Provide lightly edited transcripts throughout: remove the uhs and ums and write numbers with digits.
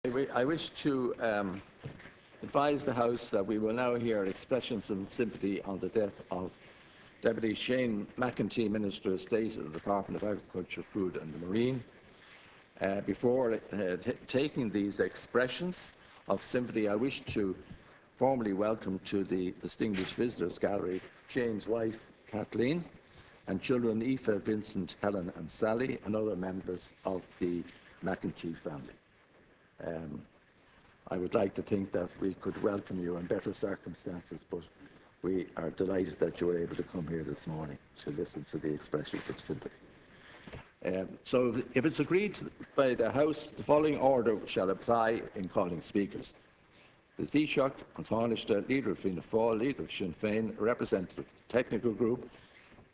I wish to advise the House that we will now hear expressions of sympathy on the death of Deputy Shane McEntee, Minister of State of the Department of Agriculture, Food and the Marine. Before taking these expressions of sympathy, I wish to formally welcome to the Distinguished Visitors Gallery Shane's wife, Kathleen, and children Aoife, Vincent, Helen and Sally, and other members of the McEntee family. I would like to think that we could welcome you in better circumstances, but we are delighted that you were able to come here this morning to listen to the expressions of sympathy. So if it's agreed by the House, the following order shall apply in calling speakers. The Taoiseach, an Tánaiste, Leader of Fianna Fáil, Leader of Sinn Féin, representative of the Technical Group,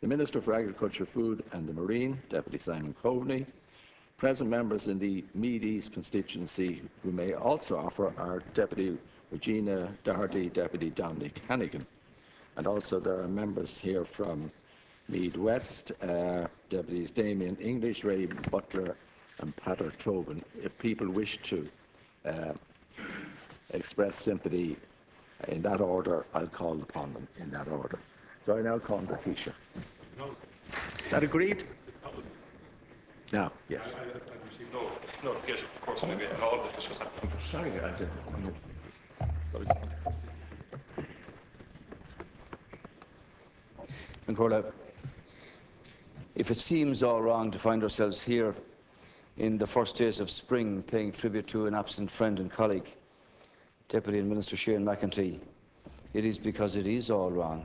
the Minister for Agriculture, Food and the Marine, Deputy Simon Coveney. Present members in the Meath East constituency who may also offer are Deputy Regina, Doherty, Deputy Dominic, Hannigan. And also there are members here from Meath West, Deputies Damien English, Ray Butler and Pater Tobin. If people wish to express sympathy in that order, I'll call upon them in that order. So I now call on the Taoiseach. Is that agreed? No, yes. I received no notification, of course, maybe at all that this was happening. Sorry, I didn't. Micheál, if it seems all wrong to find ourselves here in the first days of spring paying tribute to an absent friend and colleague, Deputy and Minister Shane McEntee, it is because it is all wrong.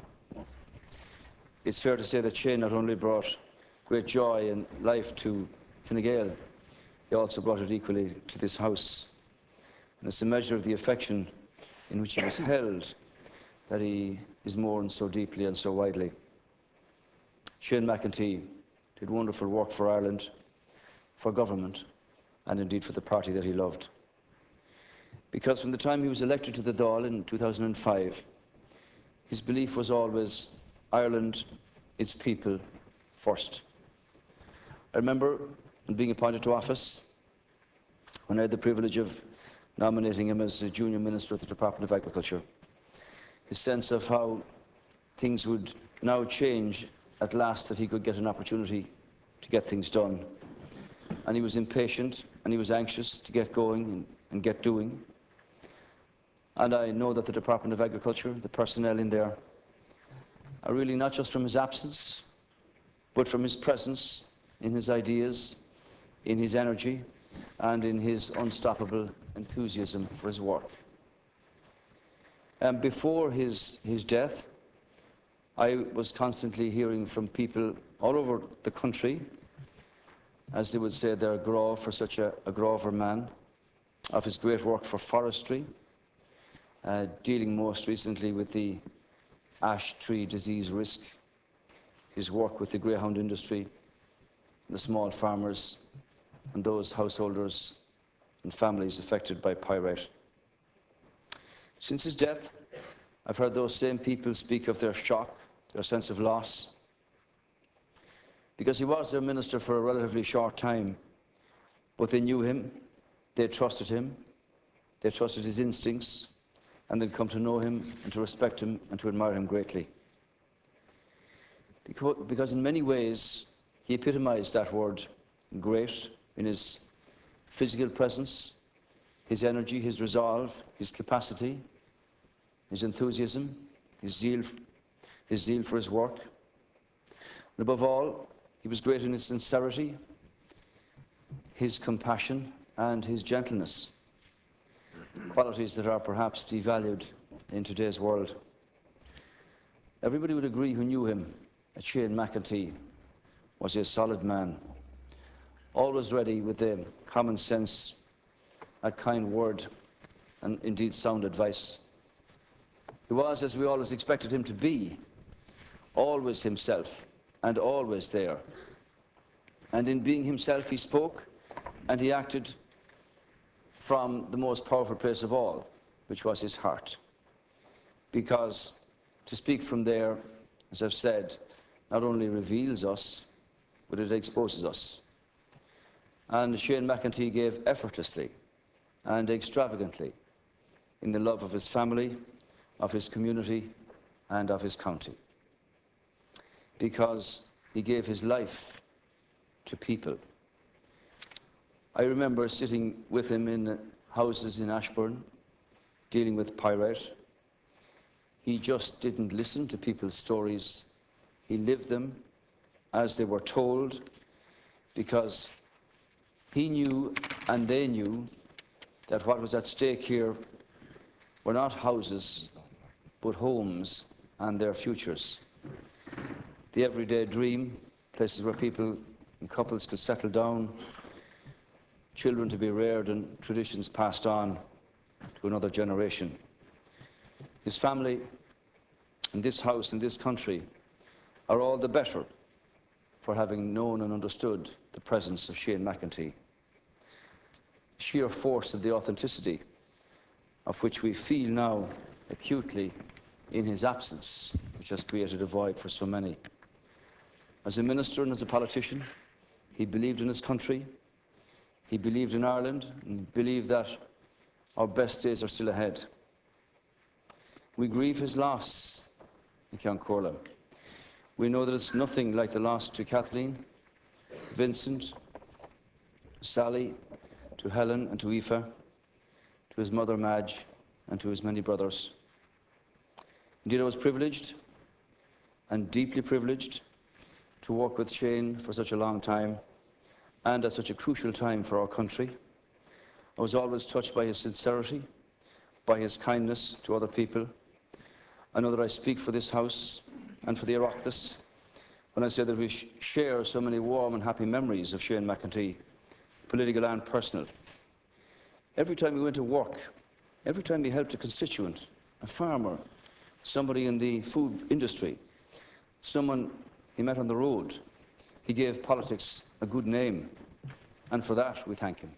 It's fair to say that Shane not only brought great joy and life to Fine Gael, he also brought it equally to this House. And it's a measure of the affection in which he was held that he is mourned so deeply and so widely. Shane McEntee did wonderful work for Ireland, for government, and indeed for the party that he loved. Because from the time he was elected to the Dáil in 2005, his belief was always Ireland, its people, first. I remember being appointed to office when I had the privilege of nominating him as a junior minister of the Department of Agriculture. His sense of how things would now change at last, that he could get an opportunity to get things done. And he was impatient and he was anxious to get going and get doing. And I know that the Department of Agriculture, the personnel in there, are really not just from his absence, but from his presence, in his ideas, in his energy, and in his unstoppable enthusiasm for his work. Before his death, I was constantly hearing from people all over the country, as they would say, their graw for such a grover man, of his great work for forestry, dealing most recently with the ash tree disease risk, his work with the greyhound industry, the small farmers and those householders and families affected by pyrite. Since his death, I've heard those same people speak of their shock, their sense of loss, because he was their minister for a relatively short time, but they knew him, they trusted his instincts, and they'd come to know him and to respect him and to admire him greatly. Because in many ways, he epitomized that word great in his physical presence, his energy, his resolve, his capacity, his enthusiasm, his zeal for his work. And above all, he was great in his sincerity, his compassion, and his gentleness, qualities that are perhaps devalued in today's world. Everybody would agree who knew him that Shane McEntee was a solid man, always ready with a common sense, a kind word, and indeed sound advice. He was, as we always expected him to be, always himself and always there. And in being himself, he spoke and he acted from the most powerful place of all, which was his heart. Because to speak from there, as I've said, not only reveals us, but it exposes us. And Shane McEntee gave effortlessly and extravagantly in the love of his family, of his community, and of his county. Because he gave his life to people. I remember sitting with him in houses in Ashbourne, dealing with pyrite. He just didn't listen to people's stories. He lived them as they were told, because he knew and they knew that what was at stake here were not houses, but homes and their futures. The everyday dream, places where people and couples could settle down, children to be reared and traditions passed on to another generation. His family and this house and this country are all the better for having known and understood the presence of Shane McEntee. Sheer force of the authenticity of which we feel now acutely in his absence, which has created a void for so many. As a minister and as a politician, he believed in his country, he believed in Ireland, and believed that our best days are still ahead. We grieve his loss in County. We know that it's nothing like the loss to Kathleen, Vincent, Sally, to Helen and to Aoife, to his mother Madge, and to his many brothers. Indeed, I was privileged, and deeply privileged, to work with Shane for such a long time, and at such a crucial time for our country. I was always touched by his sincerity, by his kindness to other people. I know that I speak for this House and for the Oireachtas when I say that we share so many warm and happy memories of Shane McEntee, political and personal. Every time he went to work, every time he helped a constituent, a farmer, somebody in the food industry, someone he met on the road, he gave politics a good name, and for that we thank him.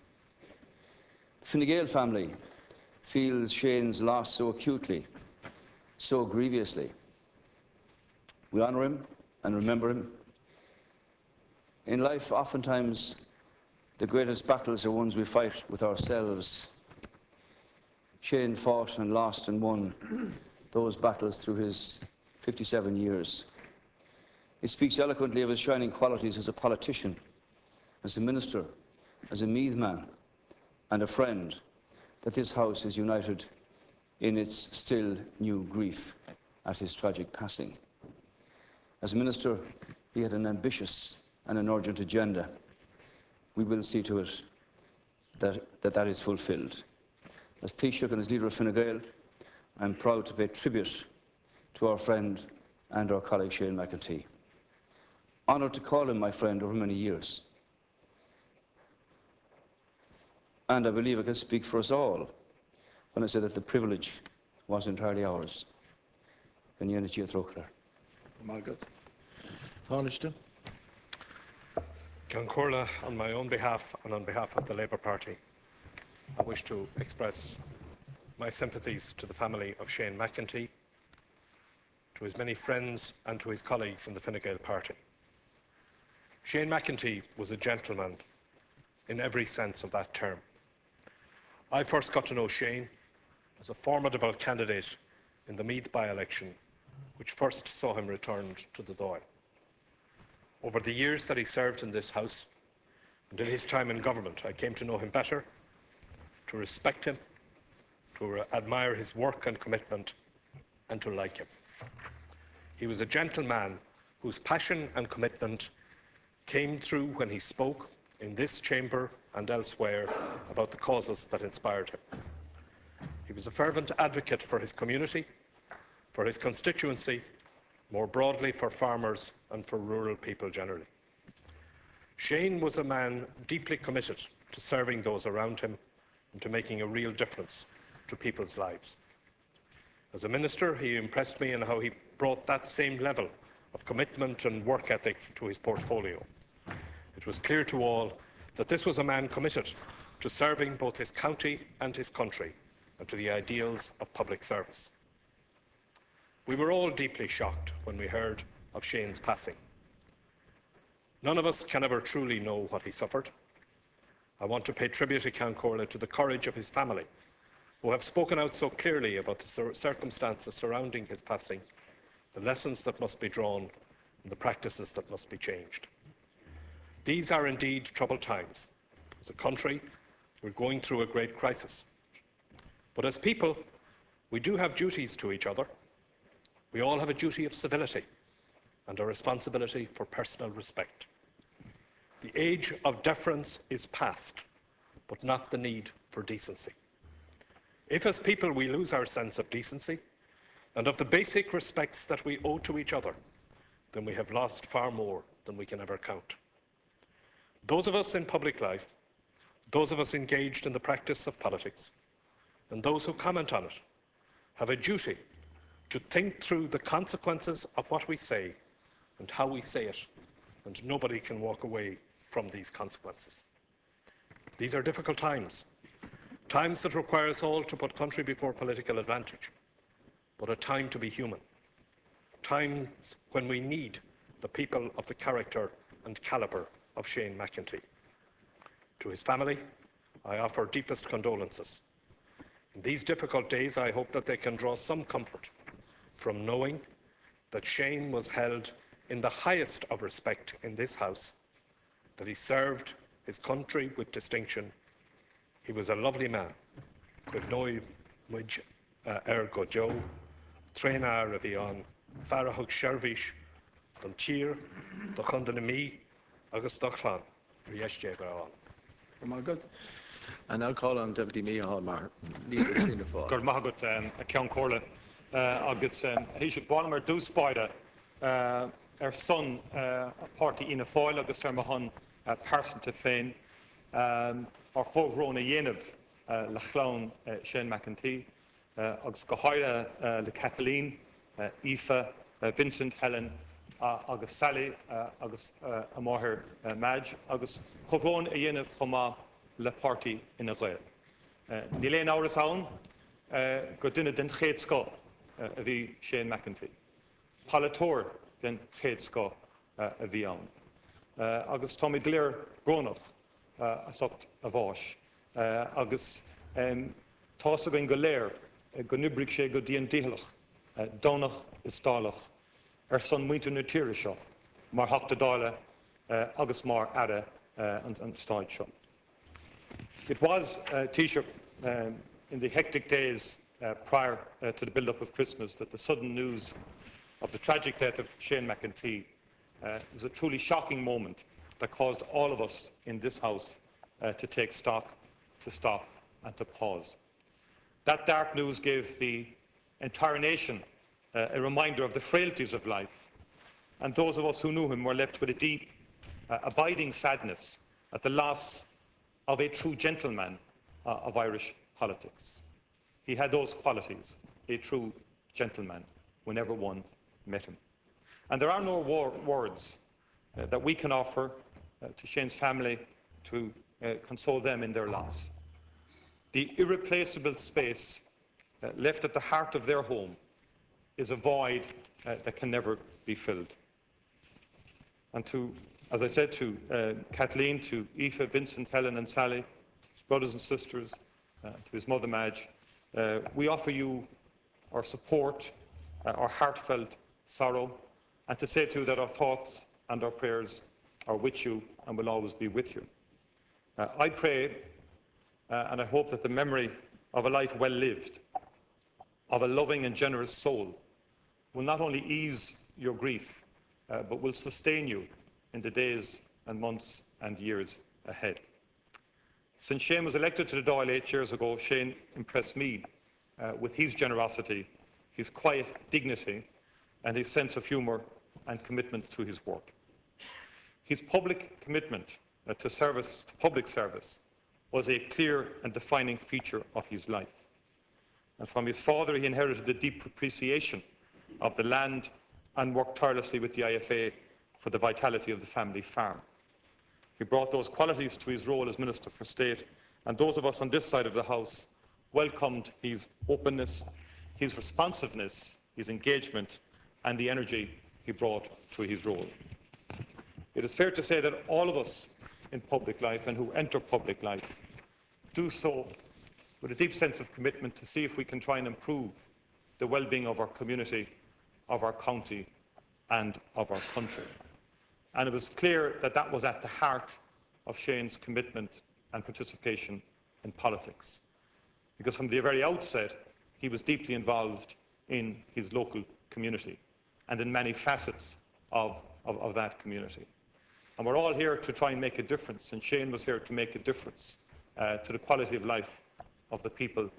The Fine Gael family feels Shane's loss so acutely, so grievously. We honour him and remember him. In life, oftentimes, the greatest battles are ones we fight with ourselves. Shane fought and lost and won those battles through his 57 years. He speaks eloquently of his shining qualities as a politician, as a minister, as a Meath man, and a friend, that this House is united in its still new grief at his tragic passing. As a minister, he had an ambitious and an urgent agenda. We will see to it that is fulfilled. As Taoiseach and as leader of Fine Gael, I'm proud to pay tribute to our friend and our colleague Shane McEntee. Honoured to call him my friend over many years. And I believe I can speak for us all when I say that the privilege was entirely ours. Can you Margaret. Tánaiste. Concorla, on my own behalf and on behalf of the Labour Party, I wish to express my sympathies to the family of Shane McEntee, to his many friends and to his colleagues in the Fine Gael Party. Shane McEntee was a gentleman in every sense of that term. I first got to know Shane as a formidable candidate in the Meath by-election, which first saw him returned to the Dáil. Over the years that he served in this House and in his time in government, I came to know him better, to respect him, to admire his work and commitment, and to like him. He was a gentleman whose passion and commitment came through when he spoke in this chamber and elsewhere about the causes that inspired him. He was a fervent advocate for his community, for his constituency, more broadly for farmers and for rural people generally. Shane was a man deeply committed to serving those around him and to making a real difference to people's lives. As a minister, he impressed me in how he brought that same level of commitment and work ethic to his portfolio. It was clear to all that this was a man committed to serving both his county and his country and to the ideals of public service. We were all deeply shocked when we heard of Shane's passing. None of us can ever truly know what he suffered, I want to pay tribute to Count Corley to the courage of his family, who have spoken out so clearly about the circumstances surrounding his passing, the lessons that must be drawn, and the practices that must be changed. These are indeed troubled times. As a country, we're going through a great crisis. But as people, we do have duties to each other. We all have a duty of civility and a responsibility for personal respect. The age of deference is past, but not the need for decency. If as people we lose our sense of decency and of the basic respects that we owe to each other, then we have lost far more than we can ever count. Those of us in public life, those of us engaged in the practice of politics, and those who comment on it, have a duty to think through the consequences of what we say and how we say it, and nobody can walk away from these consequences. These are difficult times, times that require us all to put country before political advantage, but a time to be human, times when we need the people of the character and calibre of Shane McEntee. To his family, I offer deepest condolences. In these difficult days, I hope that they can draw some comfort from knowing that Shane was held in the highest of respect in this House, that he served his country with distinction. He was a lovely man. Cuimh nói muid go Joe, tréna a bhí an, farachug shervish, don tír, do chundan mi, agus do chlan, rieste an. My good. And I'll call on Deputy Micheál mar leader in the fall. Gur mahagut a Count Corley agus he should bottom or do spider son party in a foil agus mahan person to fein or hovrona yenev le chlán Shane McEntee agus go háire le Kathleen, Aoife, Vincent, Helen agus Sally agus a máthir Madge agus chovrón a yenev chomá le party in a Gael. Ní léon áras ann go duine den chéad sco a bhí Shane McEntee. Palatóir den chéad sco a bhí ann. Agus tá mé léir brónach a socht a bháis. Agus tá go léir go nubrig sé go dtíon díhalach, dónach is dálach son muinte na tíre seo, mar hachta Dáile agus mar ara an stáid seo. It was, Taoiseach, in the hectic days prior to the build-up of Christmas that the sudden news of the tragic death of Shane McEntee was a truly shocking moment that caused all of us in this House to take stock, to stop and to pause. That dark news gave the entire nation a reminder of the frailties of life, and those of us who knew him were left with a deep, abiding sadness at the loss of a true gentleman of Irish politics. He had those qualities, a true gentleman, whenever one met him. And there are no words that we can offer to Shane's family to console them in their loss. The irreplaceable space left at the heart of their home is a void that can never be filled. And to, as I said, to Kathleen, to Aoife, Vincent, Helen and Sally, his brothers and sisters, to his mother Madge, we offer you our support, our heartfelt sorrow, and to say to you that our thoughts and our prayers are with you and will always be with you. I pray and I hope that the memory of a life well lived, of a loving and generous soul, will not only ease your grief, but will sustain you in the days and months and years ahead. Since Shane was elected to the Dáil 8 years ago, Shane impressed me with his generosity, his quiet dignity, and his sense of humour and commitment to his work. His public commitment to public service, was a clear and defining feature of his life. And from his father, he inherited a deep appreciation of the land and worked tirelessly with the IFA for the vitality of the family farm. He brought those qualities to his role as Minister for State, and those of us on this side of the House welcomed his openness, his responsiveness, his engagement, and the energy he brought to his role. It is fair to say that all of us in public life and who enter public life do so with a deep sense of commitment to see if we can try and improve the well-being of our community, of our county and of our country. And it was clear that that was at the heart of Shane's commitment and participation in politics, because from the very outset he was deeply involved in his local community and in many facets of that community. And we're all here to try and make a difference, and Shane was here to make a difference to the quality of life of the people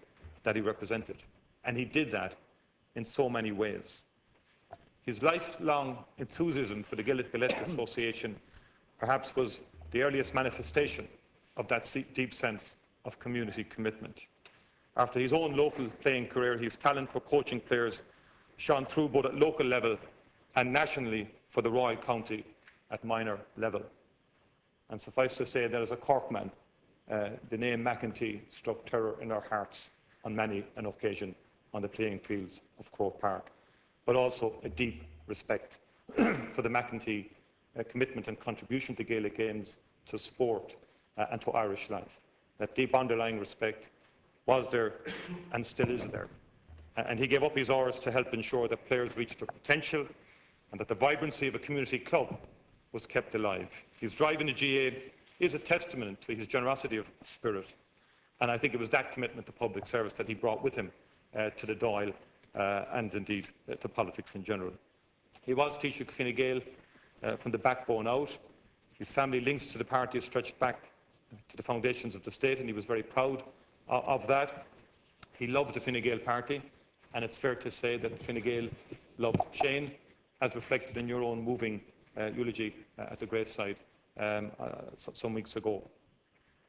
that he represented. And he did that in so many ways. His lifelong enthusiasm for the Gaelic Association perhaps was the earliest manifestation of that deep sense of community commitment. After his own local playing career, his talent for coaching players shone through both at local level and nationally for the Royal County at minor level. And suffice to say that as a Cork man, the name McEntee struck terror in our hearts on many an occasion on the playing fields of Croke Park, but also a deep respect for the McEntee commitment and contribution to Gaelic games, to sport and to Irish life. That deep underlying respect was there and still is there. And he gave up his hours to help ensure that players reached their potential and that the vibrancy of a community club was kept alive. His drive in the GA is a testament to his generosity of spirit, and I think it was that commitment to public service that he brought with him to the Dáil and indeed to politics in general. He was Taoiseach Fine Gael from the backbone out. His family links to the party stretched back to the foundations of the state, and he was very proud of that. He loved the Fine Gael party, and it's fair to say that Fine Gael loved Shane, as reflected in your own moving eulogy at the graveside some weeks ago.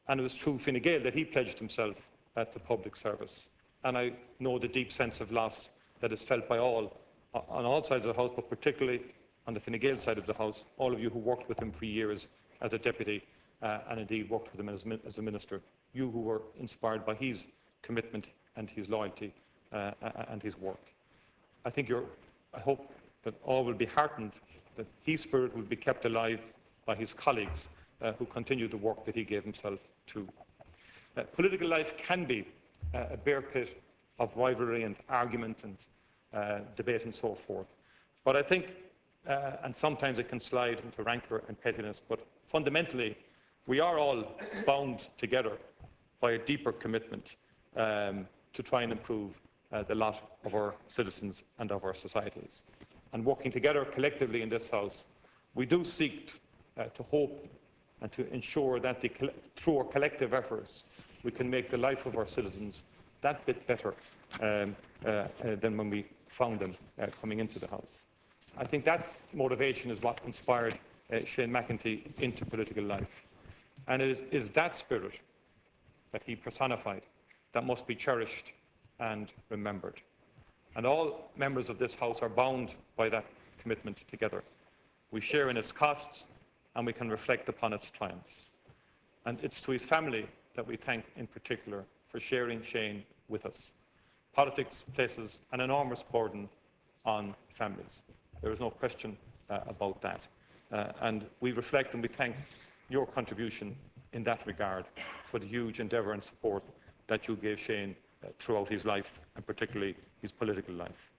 And it was through Fine Gael that he pledged himself to public service. And I know the deep sense of loss that is felt by all, on all sides of the House, but particularly on the Fine Gael side of the House, all of you who worked with him for years as a deputy and indeed worked with him as a minister, you who were inspired by his commitment and his loyalty and his work. I hope that all will be heartened that his spirit will be kept alive by his colleagues who continue the work that he gave himself to. Political life can be a bear pit of rivalry and argument and debate and so forth. But I think, and sometimes it can slide into rancour and pettiness, but fundamentally we are all bound together by a deeper commitment to try and improve the lot of our citizens and of our societies. And working together collectively in this House, we do seek to hope and to ensure that through our collective efforts we can make the life of our citizens that bit better than when we found them coming into the House. I think that motivation is what inspired Shane McEntee into political life. And it is that spirit that he personified that must be cherished and remembered. And all members of this House are bound by that commitment together. We share in its costs and we can reflect upon its triumphs. And it's to his family that we thank in particular for sharing Shane with us. Politics places an enormous burden on families. There is no question about that. And we reflect and we thank your contribution in that regard for the huge endeavour and support that you gave Shane throughout his life, and particularly his political life.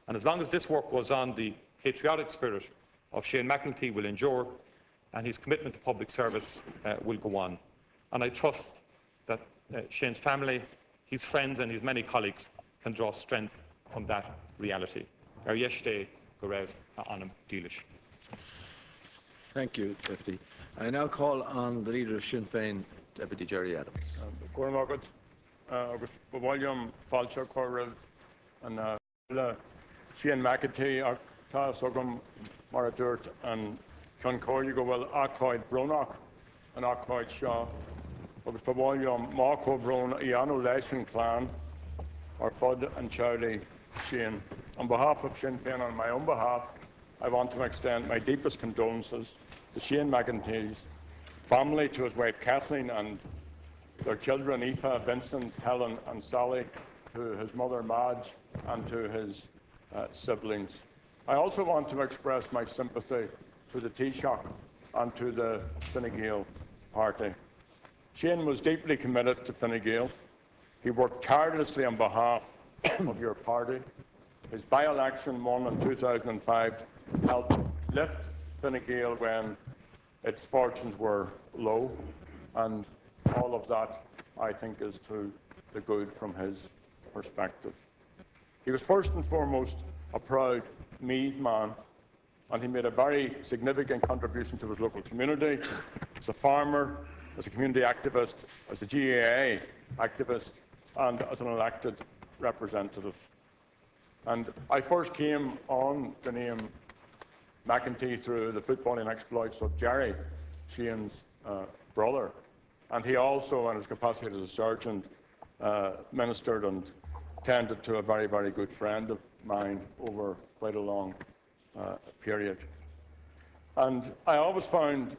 And as long as this work goes on, the patriotic spirit of Shane McEntee will endure, and his commitment to public service will go on. And I trust that Shane's family, his friends and his many colleagues can draw strength from that reality. Ar yesterday, go raibh anam dílis. Thank you, Deputy. I now call on the Leader of Sinn Féin, Deputy Jerry Adams. Cormac, agus bhhailm fáilte choiril an Shane McEntee ach tá sogam mar a dúirt an chun cóirú go bhfuil acháid brónach an acháid seo agus bhhailm mácó brón í anú leis an clán ar fud an Charlie Shane. On behalf of Sinn Féin, on my own behalf, I want to extend my deepest condolences to Shane McEntee's family, to his wife Kathleen and their children Aoife, Vincent, Helen and Sally, to his mother Madge and to his siblings. I also want to express my sympathy to the Taoiseach and to the Fine Gael party. Shane was deeply committed to Fine Gael. He worked tirelessly on behalf of your party. His by-election won in 2005 helped lift Fine Gael when its fortunes were low, and all of that, I think, is to the good from his perspective. He was first and foremost a proud Meath man, and he made a very significant contribution to his local community as a farmer, as a community activist, as a GAA activist, and as an elected representative. And I first came on the name McEntee through the footballing exploits of Jerry, Shane's brother. And he also, in his capacity as a sergeant, ministered and tended to a very, very good friend of mine over quite a long period. And I always found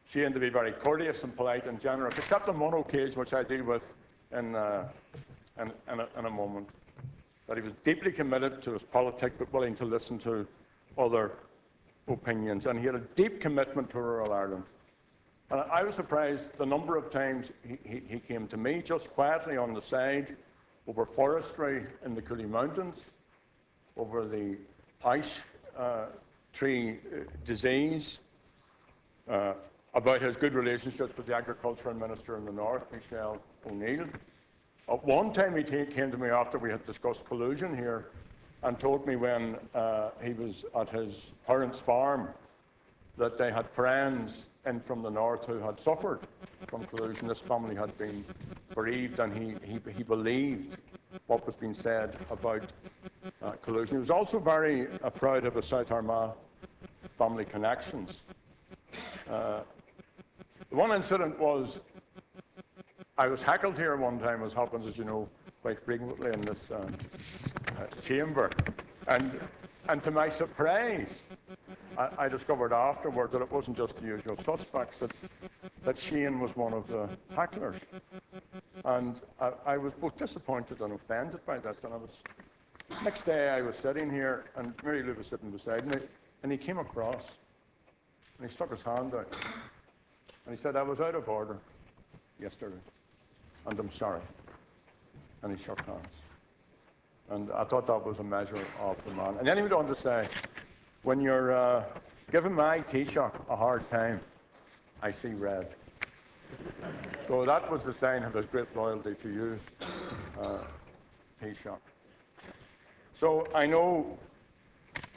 Shane to be very courteous and polite and generous, except on one occasion, which I deal with in a moment, that he was deeply committed to his politics, but willing to listen to other opinions. And he had a deep commitment to rural Ireland. And I was surprised the number of times he came to me just quietly on the side over forestry in the Cooley Mountains, over the ice tree disease, about his good relationships with the Agricultural Minister in the North, Micheál. At one time he came to me after we had discussed collusion here and told me when he was at his parents' farm that they had friends in from the north who had suffered from collusion. This family had been bereaved, and he believed what was being said about collusion. He was also very proud of his South Armagh family connections. The one incident was, I was heckled here one time, as happens, as you know, quite frequently in this chamber. And to my surprise, I discovered afterwards that it wasn't just the usual suspects, that Shane was one of the hecklers. And I was both disappointed and offended by this. And next day I was sitting here, and Mary Lou was sitting beside me, and he came across, and he stuck his hand out, and he said, "I was out of order yesterday, and I'm sorry." And he shook hands. And I thought that was a measure of the man. And then he went on to say, "When you're giving my Taoiseach a hard time, I see red." So that was the sign of his great loyalty to you, Taoiseach. So I know,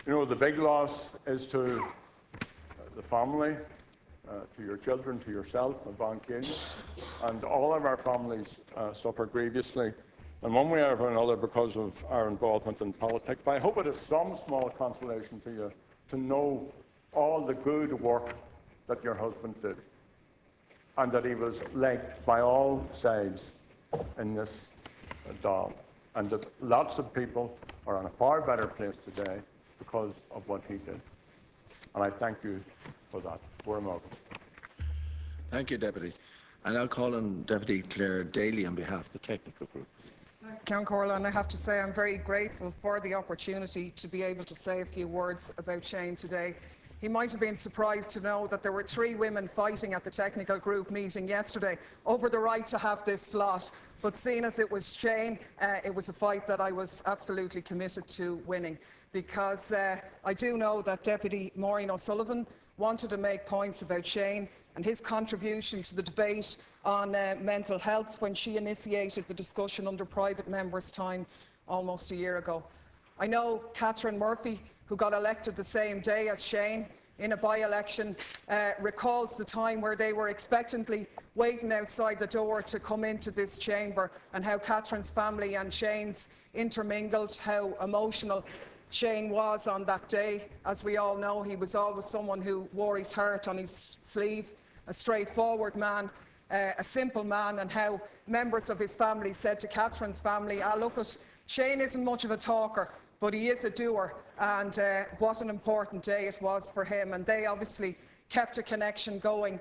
the big loss is to the family, to your children, to yourself, and Bancalia, and all of our families suffer grievously in one way or another because of our involvement in politics. But I hope it is some small consolation to you to know all the good work that your husband did, and that he was liked by all sides in this Dáil, and that lots of people are in a far better place today because of what he did. And I thank you for that. Thank you, Deputy. And I'll call on Deputy Claire Daly on behalf of the technical group. Thanks, Ceann Comhairle, and I have to say I'm very grateful for the opportunity to be able to say a few words about Shane today. He might have been surprised to know that there were 3 women fighting at the technical group meeting yesterday over the right to have this slot, but seeing as it was Shane, it was a fight that I was absolutely committed to winning, because I do know that Deputy Maureen O'Sullivan wanted to make points about Shane and his contribution to the debate on mental health when she initiated the discussion under private members' time almost a year ago. I know Catherine Murphy, who got elected the same day as Shane in a by-election, recalls the time where they were expectantly waiting outside the door to come into this chamber, and how Catherine's family and Shane's intermingled, how emotional Shane was on that day. As we all know, he was always someone who wore his heart on his sleeve, a straightforward man, a simple man, and how members of his family said to Catherine's family, look, Shane isn't much of a talker, but he is a doer, and what an important day it was for him. And they obviously kept a connection going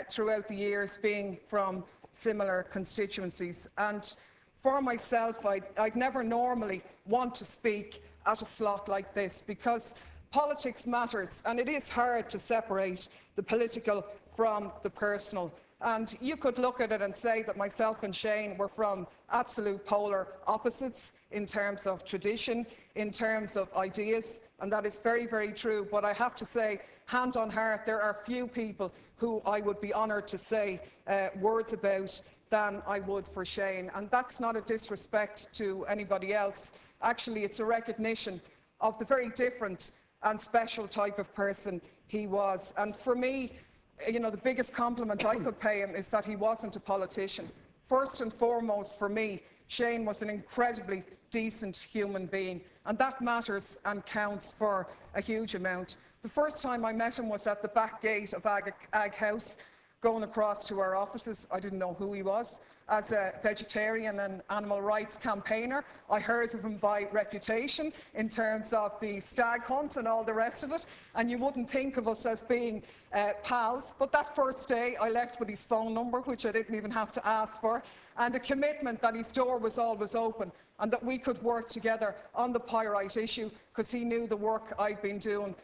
throughout the years, being from similar constituencies. And for myself, I'd never normally want to speak at a slot like this, because politics matters, and it is hard to separate the political from the personal. And you could look at it and say that myself and Shane were from absolute polar opposites in terms of tradition, in terms of ideas, and that is very, very true. But I have to say, hand on heart, there are few people who I would be honoured to say words about than I would for Shane. And that's not a disrespect to anybody else. Actually, it's a recognition of the very different and special type of person he was. And for me, you know, the biggest compliment I could pay him is that he wasn't a politician. First and foremost for me, Shane was an incredibly decent human being, and that matters and counts for a huge amount. The first time I met him was at the back gate of Ag House, going across to our offices. I didn't know who he was. As a vegetarian and animal rights campaigner, I heard of him by reputation in terms of the stag hunt and all the rest of it, and you wouldn't think of us as being pals. But that first day I left with his phone number, which I didn't even have to ask for, and a commitment that his door was always open and that we could work together on the pyrite issue, because he knew the work I'd been doing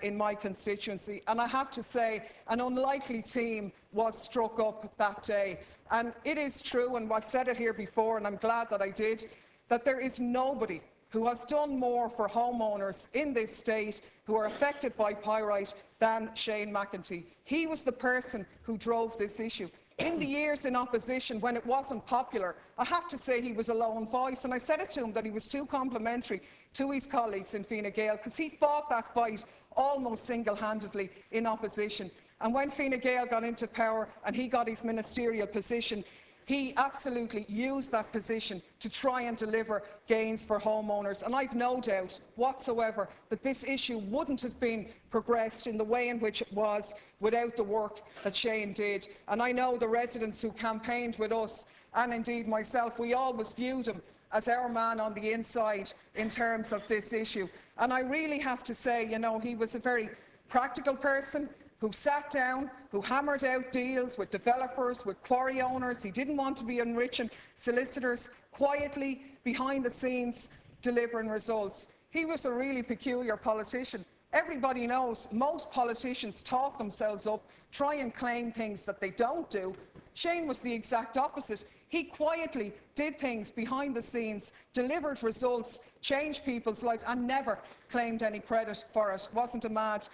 in my constituency. And I have to say, an unlikely team was struck up that day. And it is true, and I've said it here before, and I'm glad that I did, that there is nobody who has done more for homeowners in this state who are affected by pyrite than Shane McEntee. He was the person who drove this issue. In the years in opposition, when it wasn't popular, I have to say he was a lone voice, and I said it to him that he was too complimentary to his colleagues in Fine Gael, because he fought that fight almost single-handedly in opposition. And when Fine Gael got into power and he got his ministerial position, he absolutely used that position to try and deliver gains for homeowners. And I've no doubt whatsoever that this issue wouldn't have been progressed in the way in which it was without the work that Shane did. And I know the residents who campaigned with us, and indeed myself, we always viewed him as our man on the inside in terms of this issue. And I really have to say, you know, he was a very practical person who sat down, who hammered out deals with developers, with quarry owners. He didn't want to be enriching solicitors, quietly, behind the scenes, delivering results. He was a really peculiar politician. Everybody knows most politicians talk themselves up, try and claim things that they don't do. Shane was the exact opposite. He quietly did things behind the scenes, delivered results, changed people's lives, and never claimed any credit for it. Wasn't a mad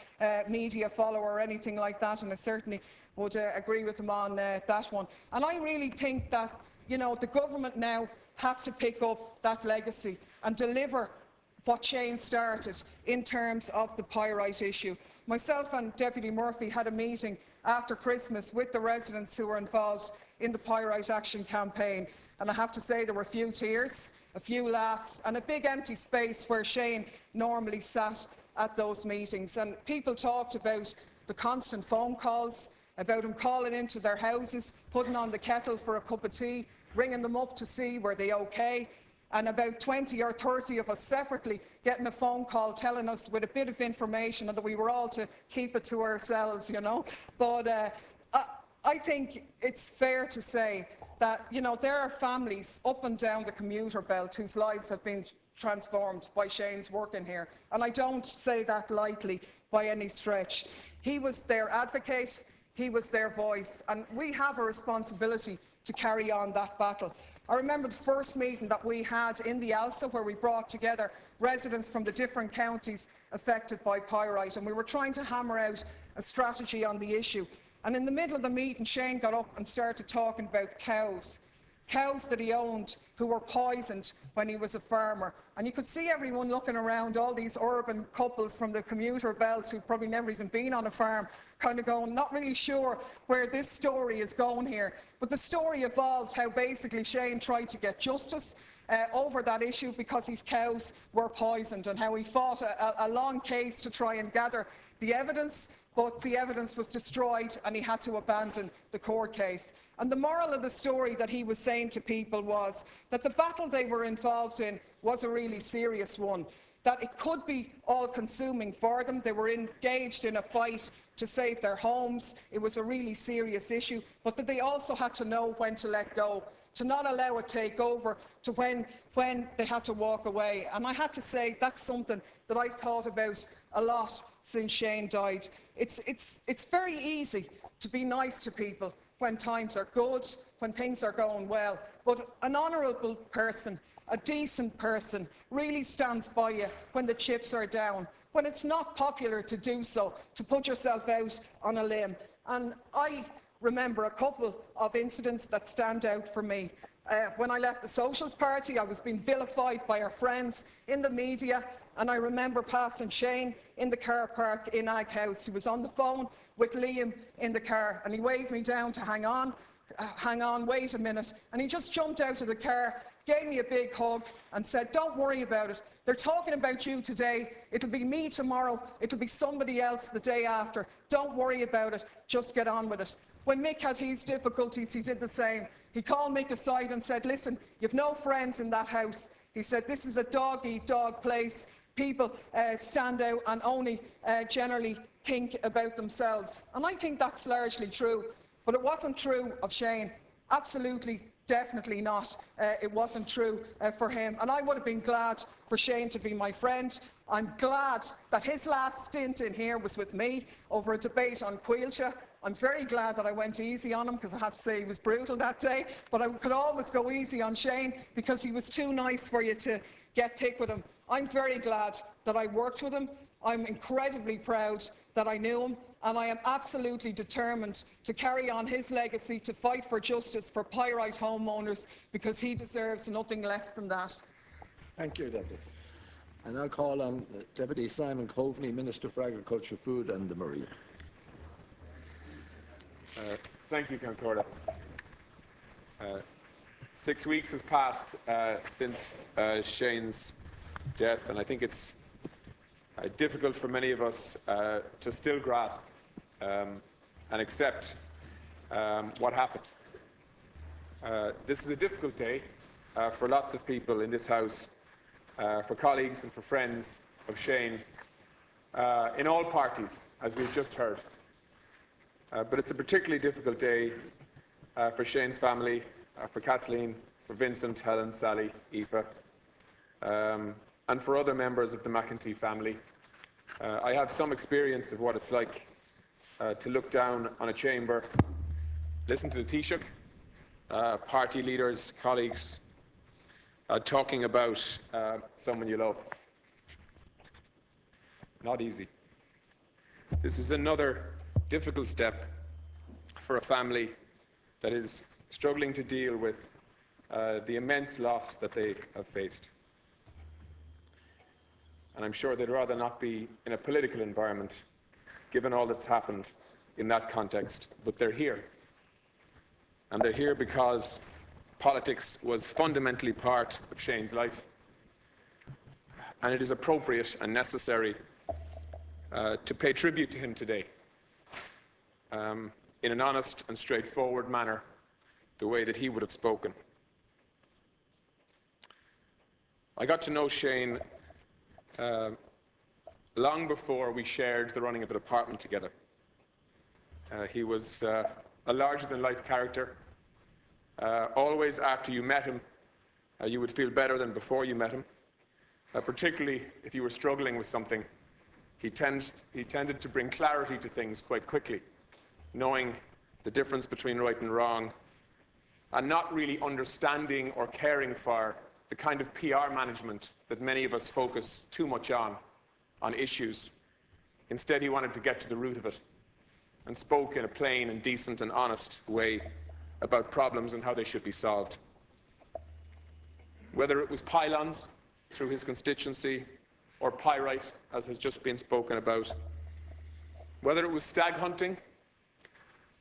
media follower or anything like that, and I certainly would agree with him on that one. And I really think that, you know, the government now have to pick up that legacy and deliver what Shane started in terms of the pyrite issue. Myself and Deputy Murphy had a meeting after Christmas with the residents who were involved in the Pyrite Action campaign, and I have to say there were a few tears, a few laughs, and a big empty space where Shane normally sat at those meetings. And people talked about the constant phone calls, about him calling into their houses, putting on the kettle for a cup of tea, ringing them up to see were they okay, and about 20 or 30 of us separately getting a phone call telling us with a bit of information and that we were all to keep it to ourselves, you know. But I think it's fair to say that, you know, there are families up and down the commuter belt whose lives have been transformed by Shane's work in here. And I don't say that lightly by any stretch. He was their advocate, he was their voice, and we have a responsibility to carry on that battle. I remember the first meeting that we had in the ALSA, where we brought together residents from the different counties affected by pyrite, and we were trying to hammer out a strategy on the issue. And in the middle of the meeting, Shane got up and started talking about cows that he owned who were poisoned when he was a farmer. And you could see everyone looking around, all these urban couples from the commuter belt who'd probably never even been on a farm, kind of going, not really sure where this story is going here. But the story evolved how basically Shane tried to get justice over that issue because his cows were poisoned, and how he fought a long case to try and gather the evidence, but the evidence was destroyed and he had to abandon the court case. And the moral of the story that he was saying to people was that the battle they were involved in was a really serious one, that it could be all-consuming for them. They were engaged in a fight to save their homes. It was a really serious issue, but that they also had to know when to let go, to not allow it to take over, to when they had to walk away. And I had to say that's something that I've thought about a lot since Shane died. It's very easy to be nice to people when times are good, when things are going well, but an honourable person, a decent person, really stands by you when the chips are down, when it's not popular to do so, to put yourself out on a limb. And I remember a couple of incidents that stand out for me. When I left the Socialist Party, I was being vilified by our friends in the media, and I remember passing Shane in the car park in Ag House. He was on the phone with Liam in the car, and he waved me down to hang on, wait a minute. And he just jumped out of the car, gave me a big hug and said, "Don't worry about it. They're talking about you today. It'll be me tomorrow. It'll be somebody else the day after. Don't worry about it. Just get on with it." When Mick had his difficulties, he did the same. He called Mick aside and said, "Listen, you've no friends in that house." He said, "This is a dog-eat-dog place. People stand out and only generally think about themselves." And I think that's largely true. But it wasn't true of Shane. Absolutely, definitely not. It wasn't true for him. And I would have been glad for Shane to be my friend. I'm glad that his last stint in here was with me over a debate on Quilcha. I'm very glad that I went easy on him, because I have to say he was brutal that day. But I could always go easy on Shane because he was too nice for you to get thick with him. I'm very glad that I worked with him. I'm incredibly proud that I knew him, and I am absolutely determined to carry on his legacy, to fight for justice for pyrite homeowners, because he deserves nothing less than that. Thank you, Deputy. I now call on Deputy Simon Coveney, Minister for Agriculture, Food and the Marine. Thank you, Concorda. 6 weeks has passed since Shane's death, and I think it's difficult for many of us to still grasp and accept what happened. This is a difficult day for lots of people in this House, for colleagues and for friends of Shane, in all parties, as we've just heard. But it's a particularly difficult day for Shane's family, for Kathleen, for Vincent, Helen, Sally, Aoife, and for other members of the McEntee family. I have some experience of what it's like to look down on a chamber, listen to the Taoiseach, party leaders, colleagues, talking about someone you love. Not easy. This is another difficult step for a family that is struggling to deal with the immense loss that they have faced. And I'm sure they'd rather not be in a political environment, given all that's happened in that context, but they're here. And they're here because politics was fundamentally part of Shane's life. And it is appropriate and necessary to pay tribute to him today, in an honest and straightforward manner, the way that he would have spoken. I got to know Shane long before we shared the running of the department together. He was a larger-than-life character. Always after you met him, you would feel better than before you met him, particularly if you were struggling with something. He tended to bring clarity to things quite quickly, knowing the difference between right and wrong, and not really understanding or caring for the kind of PR management that many of us focus too much on issues. Instead, he wanted to get to the root of it and spoke in a plain and decent and honest way about problems and how they should be solved. Whether it was pylons through his constituency or pyrite, as has just been spoken about, whether it was stag hunting,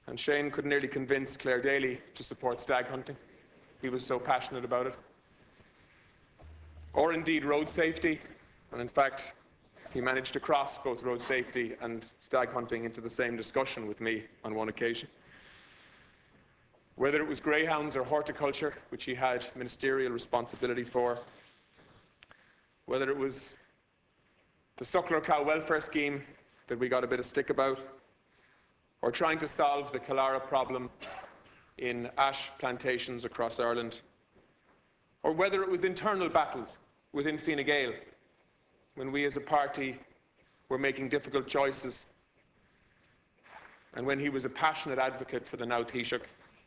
and Shane could nearly convince Claire Daly to support stag hunting. He was so passionate about it. Or indeed road safety, and in fact, he managed to cross both road safety and stag hunting into the same discussion with me on one occasion. Whether it was greyhounds or horticulture, which he had ministerial responsibility for, whether it was the suckler cow welfare scheme that we got a bit of stick about, or trying to solve the Callara problem in ash plantations across Ireland, or whether it was internal battles within Fine Gael, when we as a party were making difficult choices, and when he was a passionate advocate for the Now Taoiseach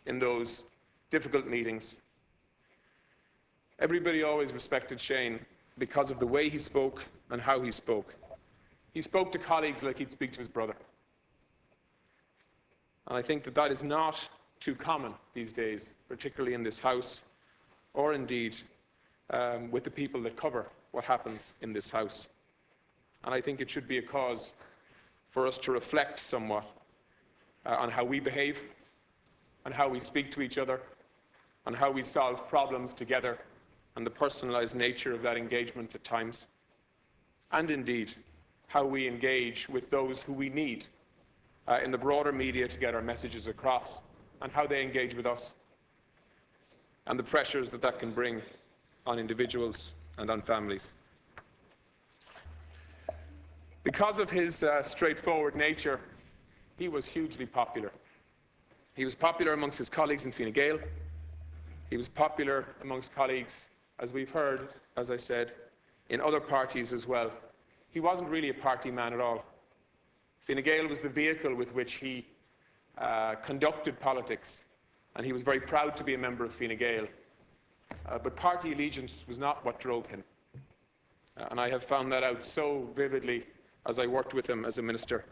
in those difficult meetings. Everybody always respected Shane because of the way he spoke and how he spoke. He spoke to colleagues like he'd speak to his brother. And I think that that is not too common these days, particularly in this House, or indeed with the people that cover what happens in this House. And I think it should be a cause for us to reflect somewhat on how we behave, on how we speak to each other, on how we solve problems together, and the personalised nature of that engagement at times, and indeed how we engage with those who we need in the broader media to get our messages across, and how they engage with us, and the pressures that that can bring on individuals and on families. Because of his straightforward nature, he was hugely popular. He was popular amongst his colleagues in Fine Gael. He was popular amongst colleagues, as we've heard, as I said, in other parties as well. He wasn't really a party man at all. Fine Gael was the vehicle with which he conducted politics, and he was very proud to be a member of Fine Gael. But party allegiance was not what drove him. And I have found that out so vividly as I worked with him as a minister.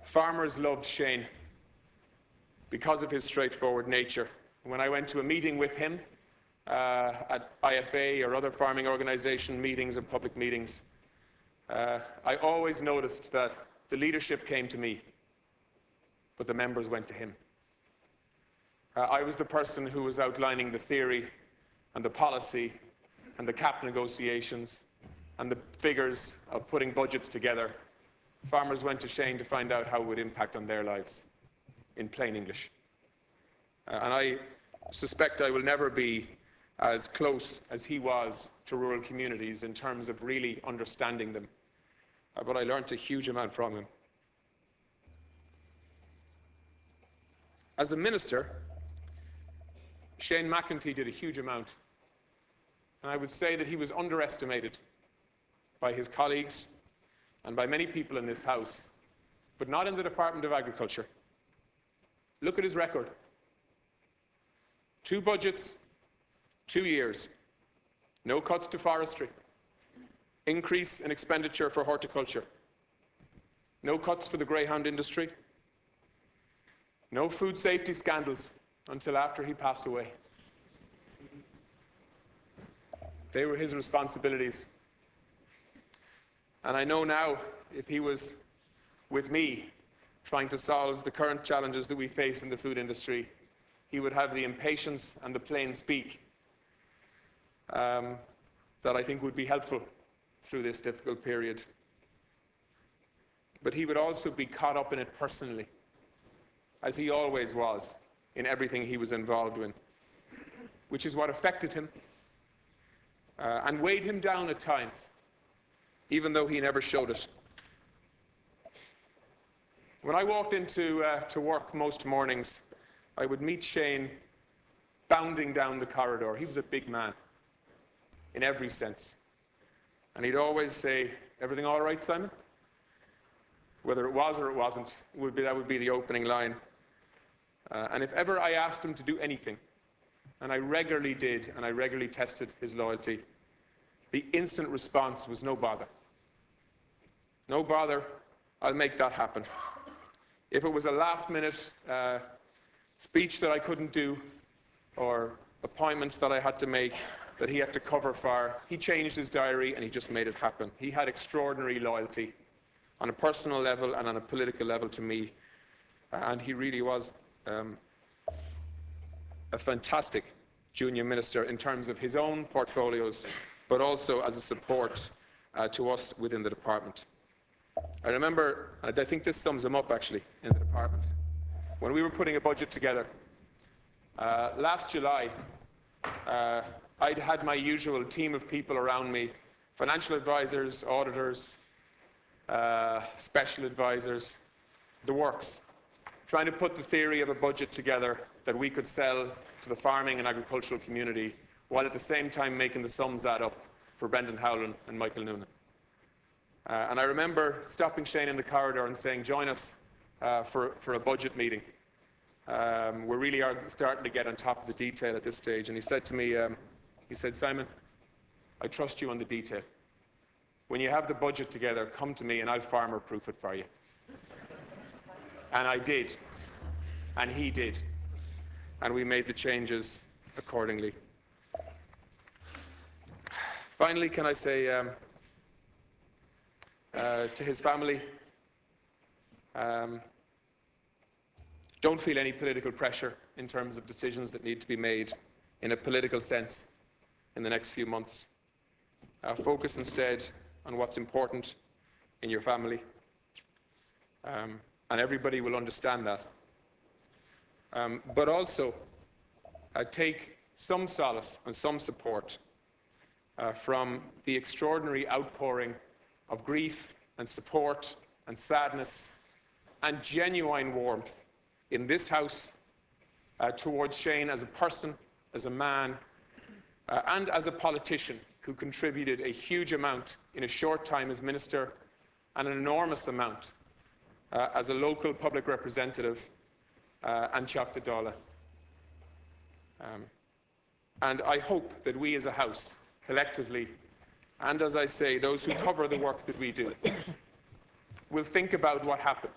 Farmers loved Shane because of his straightforward nature. When I went to a meeting with him at IFA or other farming organisation meetings and public meetings, I always noticed that the leadership came to me, but the members went to him. I was the person who was outlining the theory and the policy and the CAP negotiations and the figures of putting budgets together. Farmers went to Shane to find out how it would impact on their lives, in plain English. And I suspect I will never be as close as he was to rural communities in terms of really understanding them. But I learned a huge amount from him. As a minister, Shane McEntee did a huge amount. And I would say that he was underestimated by his colleagues and by many people in this House, but not in the Department of Agriculture. Look at his record. 2 budgets, 2 years. No cuts to forestry. Increase in expenditure for horticulture. No cuts for the greyhound industry. No food safety scandals until after he passed away. They were his responsibilities. And I know now, if he was with me trying to solve the current challenges that we face in the food industry, he would have the impatience and the plain speak that I think would be helpful through this difficult period. But he would also be caught up in it personally, as he always was in everything he was involved in, which is what affected him and weighed him down at times, even though he never showed it. When I walked into to work most mornings, I would meet Shane bounding down the corridor. He was a big man in every sense. And he'd always say, "Everything all right, Simon?" Whether it was or it wasn't, that would be the opening line. And if ever I asked him to do anything, and I regularly did, and I regularly tested his loyalty, the instant response was no bother. No bother, I'll make that happen. If it was a last-minute speech that I couldn't do, or appointment that I had to make, that he had to cover for, he changed his diary and he just made it happen. He had extraordinary loyalty on a personal level and on a political level to me, and he really was a fantastic junior minister in terms of his own portfolios, but also as a support to us within the department. I remember, and I think this sums him up actually, in the department, when we were putting a budget together. Last July, I'd had my usual team of people around me, financial advisors, auditors, special advisors, the works, trying to put the theory of a budget together that we could sell to the farming and agricultural community, while at the same time making the sums add up for Brendan Howland and Michael Noonan. And I remember stopping Shane in the corridor and saying, join us for a budget meeting. We really are starting to get on top of the detail at this stage. And he said to me, he said, Simon, I trust you on the detail. When you have the budget together, come to me and I'll farmer-proof it for you. And I did. And he did. And we made the changes accordingly. Finally, can I say to his family, don't feel any political pressure in terms of decisions that need to be made in a political sense in the next few months. Focus instead on what's important in your family. And everybody will understand that. But also take some solace and some support from the extraordinary outpouring of grief and support and sadness and genuine warmth in this House towards Shane as a person, as a man, and as a politician who contributed a huge amount in a short time as minister and an enormous amount as a local public representative and Chapter Dáil. And I hope that we as a House, collectively, and as I say, those who cover the work that we do, will think about what happened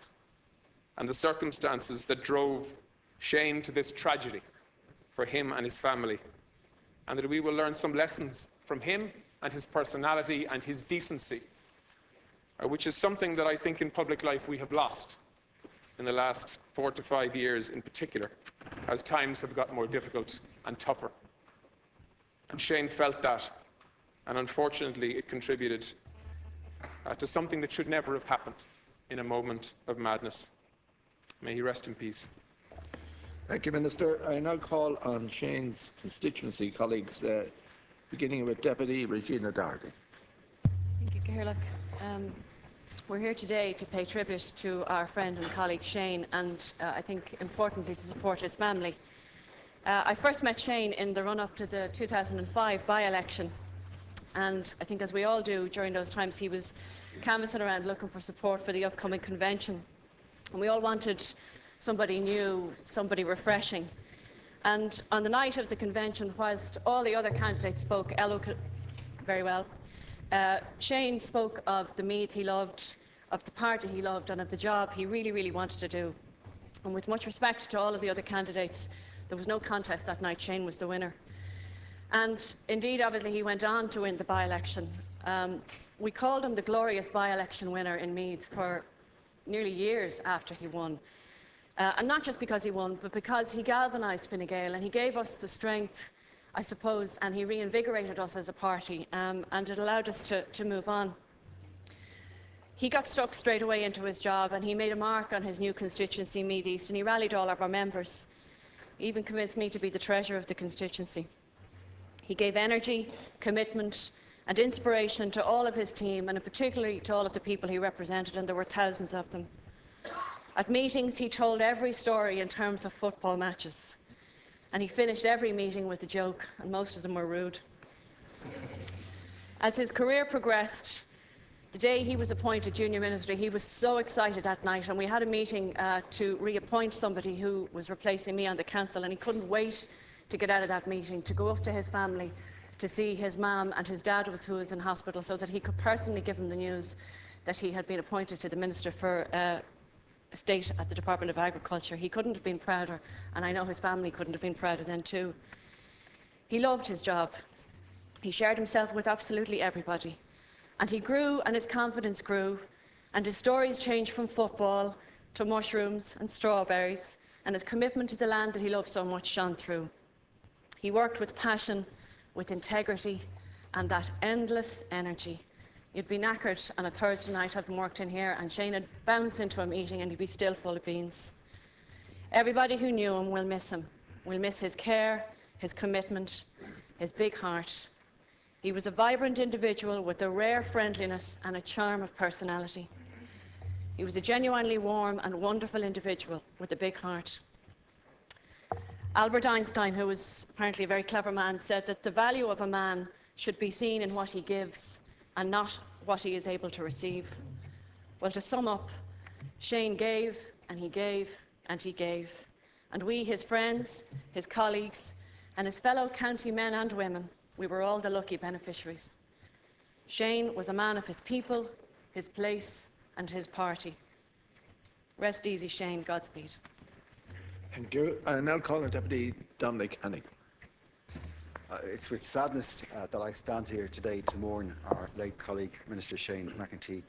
and the circumstances that drove Shane to this tragedy for him and his family, and that we will learn some lessons from him and his personality and his decency, which is something that I think in public life we have lost in the last 4 to 5 years in particular, as times have got more difficult and tougher. And Shane felt that, and unfortunately it contributed to something that should never have happened in a moment of madness. May he rest in peace. Thank you, Minister. I now call on Shane's constituency colleagues, beginning with Deputy Regina Doherty. Thank you, Micheál. We're here today to pay tribute to our friend and colleague Shane, and I think importantly to support his family. I first met Shane in the run-up to the 2005 by-election, and I think as we all do during those times, he was canvassing around looking for support for the upcoming convention. And we all wanted somebody new, somebody refreshing. And on the night of the convention, whilst all the other candidates spoke very well, Shane spoke of the Meath he loved, of the party he loved, and of the job he really, really wanted to do. And with much respect to all of the other candidates, there was no contest that night. Shane was the winner. And indeed, obviously, he went on to win the by-election. We called him the glorious by-election winner in Meath for nearly years after he won. And not just because he won, but because he galvanised Fine Gael and he gave us the strength, I suppose, and he reinvigorated us as a party, and it allowed us to move on. He got stuck straight away into his job, and he made a mark on his new constituency, Meath East, and he rallied all of our members. He even convinced me to be the treasurer of the constituency. He gave energy, commitment and inspiration to all of his team, and particularly to all of the people he represented, and there were thousands of them. At meetings, he told every story in terms of football matches, and he finished every meeting with a joke, and most of them were rude. As his career progressed, the day he was appointed junior minister, he was so excited that night, and we had a meeting to reappoint somebody who was replacing me on the council, and he couldn't wait to get out of that meeting, to go up to his family, to see his mum and his dad who was in hospital, so that he could personally give them the news that he had been appointed to the Minister for State at the Department of Agriculture. He couldn't have been prouder, and I know his family couldn't have been prouder then too. He loved his job. He shared himself with absolutely everybody. And he grew, and his confidence grew, and his stories changed from football to mushrooms and strawberries, and his commitment to the land that he loved so much shone through. He worked with passion, with integrity, and that endless energy. You'd be knackered on a Thursday night having worked in here, and Shane would bounce into a meeting and he'd be still full of beans. Everybody who knew him will miss him. We'll miss his care, his commitment, his big heart. He was a vibrant individual with a rare friendliness and a charm of personality. He was a genuinely warm and wonderful individual with a big heart. Albert Einstein, who was apparently a very clever man, said that the value of a man should be seen in what he gives and not what he is able to receive. Well, to sum up, Shane gave and he gave and he gave. And we, his friends, his colleagues, and his fellow county men and women, we were all the lucky beneficiaries. Shane was a man of his people, his place, and his party. Rest easy, Shane. Godspeed. Thank you. I now call on Deputy Dominic Hannigan. It's with sadness that I stand here today to mourn our late colleague, Minister Shane McEntee.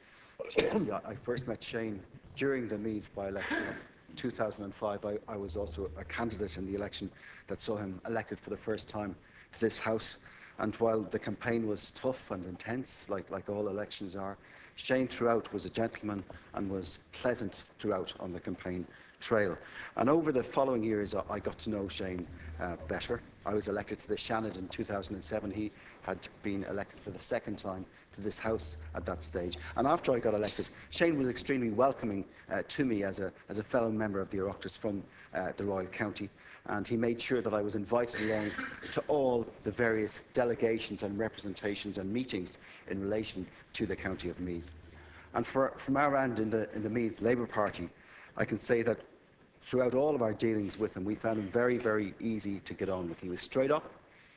I first met Shane during the Meath by-election of 2005. I was also a candidate in the election that saw him elected for the first time to this House. And while the campaign was tough and intense, like all elections are, Shane throughout was a gentleman and was pleasant throughout on the campaign trail. And over the following years, I got to know Shane better. I was elected to the Shannon in 2007. He had been elected for the second time to this House at that stage. And after I got elected, Shane was extremely welcoming to me as a fellow member of the Oireachtas from the Royal County. And he made sure that I was invited along to all the various delegations and representations and meetings in relation to the County of Meath. And from our end in the Meath Labour Party, I can say that throughout all of our dealings with him, we found him very, very easy to get on with. He was straight up,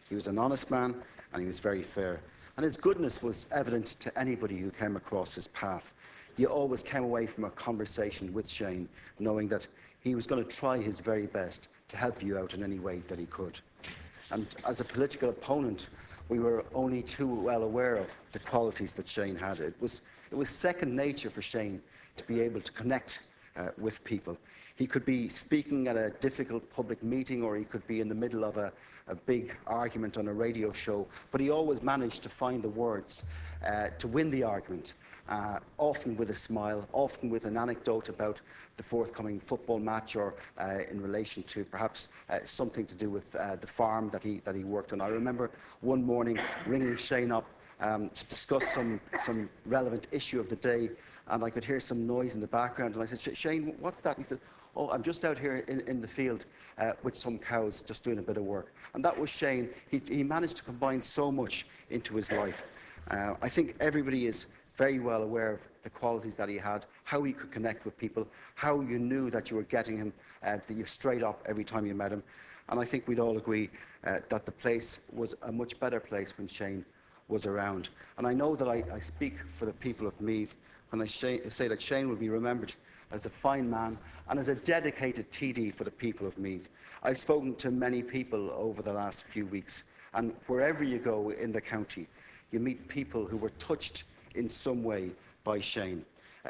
he was an honest man, and he was very fair. And his goodness was evident to anybody who came across his path. You always came away from a conversation with Shane knowing that he was going to try his very best to help you out in any way that he could. And as a political opponent, we were only too well aware of the qualities that Shane had. It was second nature for Shane to be able to connect with people. He could be speaking at a difficult public meeting, or he could be in the middle of a big argument on a radio show, but he always managed to find the words to win the argument, often with a smile, often with an anecdote about the forthcoming football match, or in relation to perhaps something to do with the farm that he worked on. I remember one morning ringing Shane up to discuss some relevant issue of the day, and I could hear some noise in the background, and I said, "Shane, what's that?" And he said, "Oh, I'm just out here in the field with some cows, just doing a bit of work." And that was Shane. He managed to combine so much into his life. I think everybody is very well aware of the qualities that he had, how he could connect with people, how you knew that you were getting him, that you straight up every time you met him. And I think we'd all agree that the place was a much better place when Shane was around. And I know that I speak for the people of Meath when I say that Shane will be remembered as a fine man and as a dedicated TD for the people of Meath. I've spoken to many people over the last few weeks, and wherever you go in the county, you meet people who were touched in some way by Shane.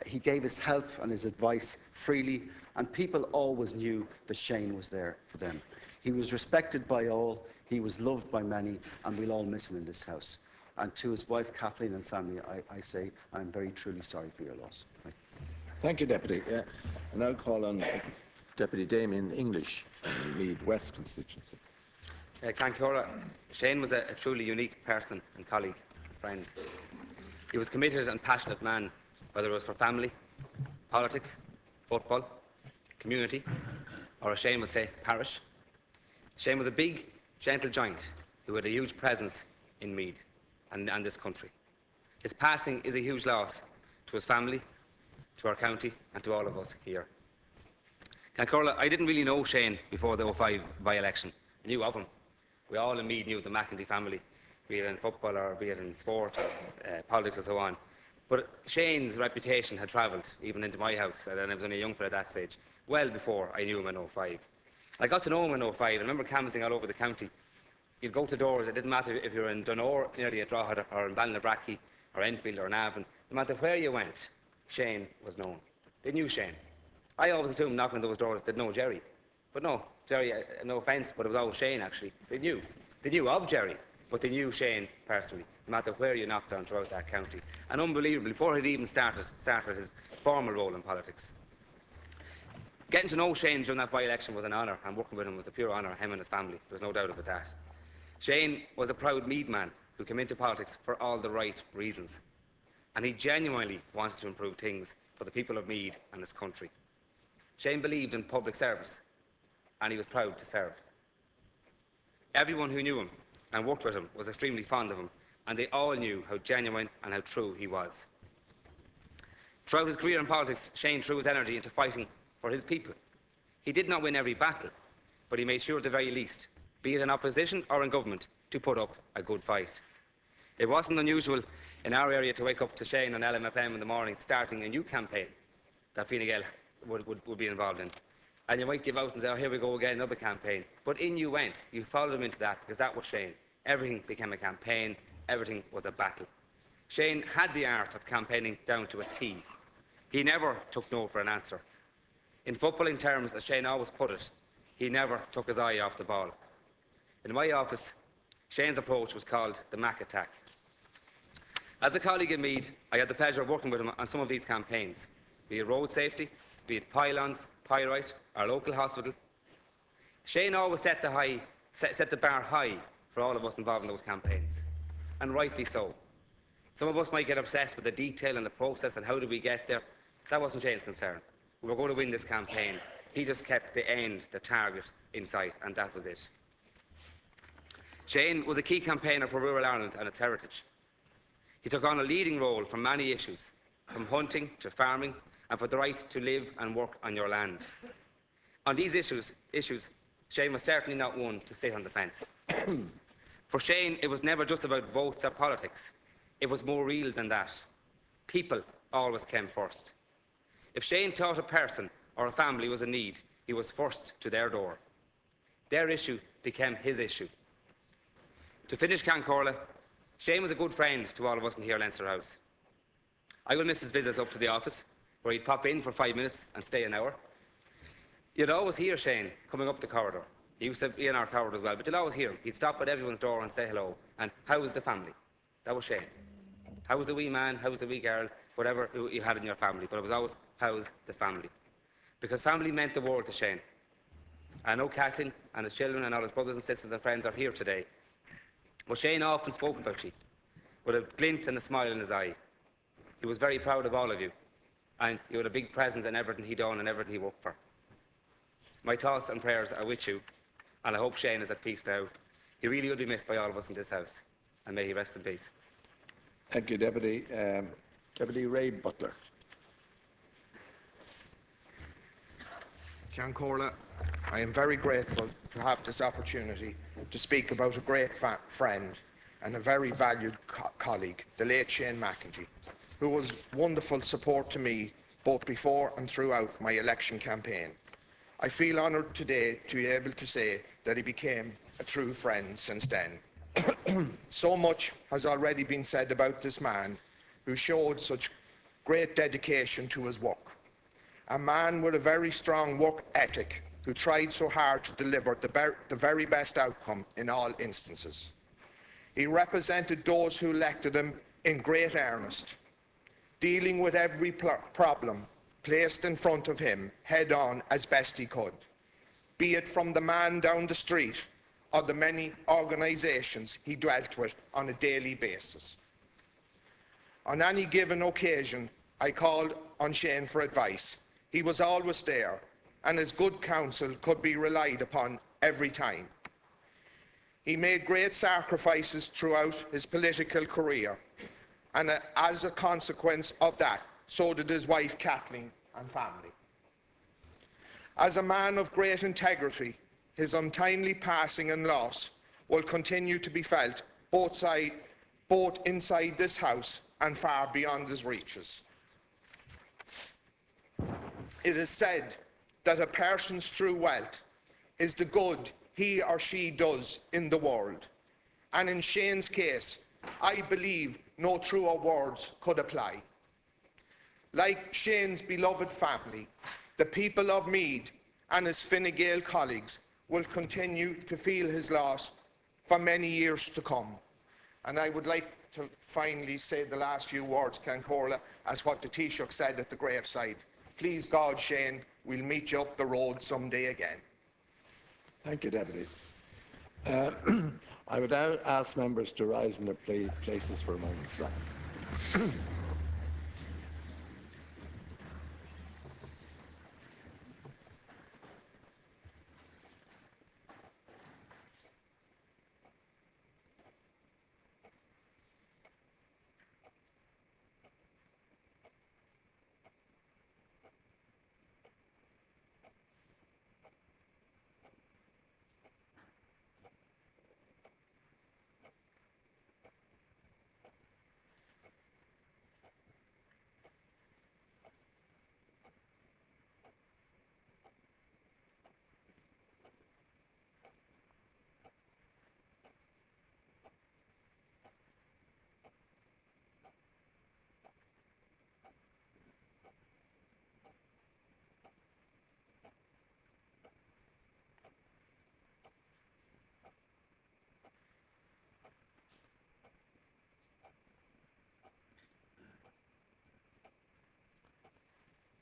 He gave his help and his advice freely, and people always knew that Shane was there for them. He was respected by all, he was loved by many, and we'll all miss him in this House. And to his wife, Kathleen, and family, I say I'm very truly sorry for your loss. Thank you, Deputy. And I'll call on Deputy Damien English, Meath West constituency. Cancora, Shane was a truly unique person and colleague, friend. He was a committed and passionate man, whether it was for family, politics, football, community, or as Shane would say, parish. Shane was a big, gentle giant who had a huge presence in Meath and this country. His passing is a huge loss to his family, to our county, and to all of us here. Cancora, I didn't really know Shane before the 2005 by-election. I knew of him. We all in Meath knew the McEntee family, be it in football or be it in sport, or, politics and so on. But Shane's reputation had travelled even into my house, and I was only a young fella at that stage, well before I knew him in 2005. I got to know him in 2005. I remember canvassing all over the county. You'd go to doors, it didn't matter if you were in Dunor, nearly at Drogheda, or in Ballinabbrackie, or Enfield, or Navan. No matter where you went, Shane was known. They knew Shane. I always assumed knocking on those doors they'd know Jerry. But no, Jerry, no offence, but it was always Shane actually. They knew. They knew of Jerry, but they knew Shane personally, no matter where you knocked on throughout that county. And unbelievable, before he'd even started his formal role in politics. Getting to know Shane during that by-election was an honour, and working with him was a pure honour, him and his family. There's no doubt about that. Shane was a proud Meath man who came into politics for all the right reasons. And he genuinely wanted to improve things for the people of Meath and his country. Shane believed in public service, and he was proud to serve. Everyone who knew him and worked with him was extremely fond of him, and they all knew how genuine and how true he was. Throughout his career in politics, Shane threw his energy into fighting for his people. He did not win every battle, but he made sure at the very least, be it in opposition or in government, to put up a good fight. It wasn't unusual in our area to wake up to Shane on LMFM in the morning starting a new campaign that Fine Gael would be involved in. And you might give out and say, oh, here we go again, another campaign. But in you went. You followed him into that because that was Shane. Everything became a campaign. Everything was a battle. Shane had the art of campaigning down to a T. He never took no for an answer. In footballing terms, as Shane always put it, he never took his eye off the ball. In my office, Shane's approach was called the Mac attack. As a colleague in Meath, I had the pleasure of working with him on some of these campaigns, be it road safety, be it pylons, Pyrite, our local hospital. Shane always set the bar high for all of us involved in those campaigns, and rightly so. Some of us might get obsessed with the detail and the process and how did we get there. That wasn't Shane's concern. We were going to win this campaign. He just kept the end, the target, in sight, and that was it. Shane was a key campaigner for rural Ireland and its heritage. He took on a leading role for many issues, from hunting to farming, and for the right to live and work on your land. On these issues, Shane was certainly not one to sit on the fence. For Shane, it was never just about votes or politics. It was more real than that. People always came first. If Shane thought a person or a family was in need, he was first to their door. Their issue became his issue. To finish Cancorla, Shane was a good friend to all of us in here Leinster House. I would miss his visits up to the office, where he'd pop in for 5 minutes and stay an hour. You'd always hear Shane coming up the corridor. He used to be in our corridor as well, but you'd always hear him. He'd stop at everyone's door and say hello. And how was the family? That was Shane. How was the wee man? How was the wee girl? Whatever you had in your family. But it was always, how's the family? Because family meant the world to Shane. I know Kathleen and his children and all his brothers and sisters and friends are here today. But Shane often spoke about you, with a glint and a smile in his eye. He was very proud of all of you, and you had a big presence in everything he done and everything he worked for. My thoughts and prayers are with you, and I hope Shane is at peace now. He really will be missed by all of us in this house, and may he rest in peace. Thank you, Deputy. Deputy Ray Butler. Cancorla, I am very grateful to have this opportunity to speak about a great friend and a very valued colleague, the late Shane McEntee, who was wonderful support to me both before and throughout my election campaign. I feel honoured today to be able to say that he became a true friend since then. So much has already been said about this man who showed such great dedication to his work. A man with a very strong work ethic who tried so hard to deliver the very best outcome in all instances. He represented those who elected him in great earnest, dealing with every problem placed in front of him head-on as best he could, be it from the man down the street or the many organisations he dealt with on a daily basis. On any given occasion, I called on Shane for advice. He was always there, and his good counsel could be relied upon every time. He made great sacrifices throughout his political career, and as a consequence of that, so did his wife Kathleen and family. As a man of great integrity, his untimely passing and loss will continue to be felt both inside this house and far beyond his reaches. It is said that a person's true wealth is the good he or she does in the world. And in Shane's case, I believe no truer words could apply. Like Shane's beloved family, the people of Meath and his Fine Gael colleagues will continue to feel his loss for many years to come. And I would like to finally say the last few words, Cancorla, as what the Taoiseach said at the graveside. Please God, Shane, we'll meet you up the road someday again. Thank you, Deputy. I would now ask members to rise in their places for a moment's silence.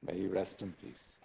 May he rest in peace.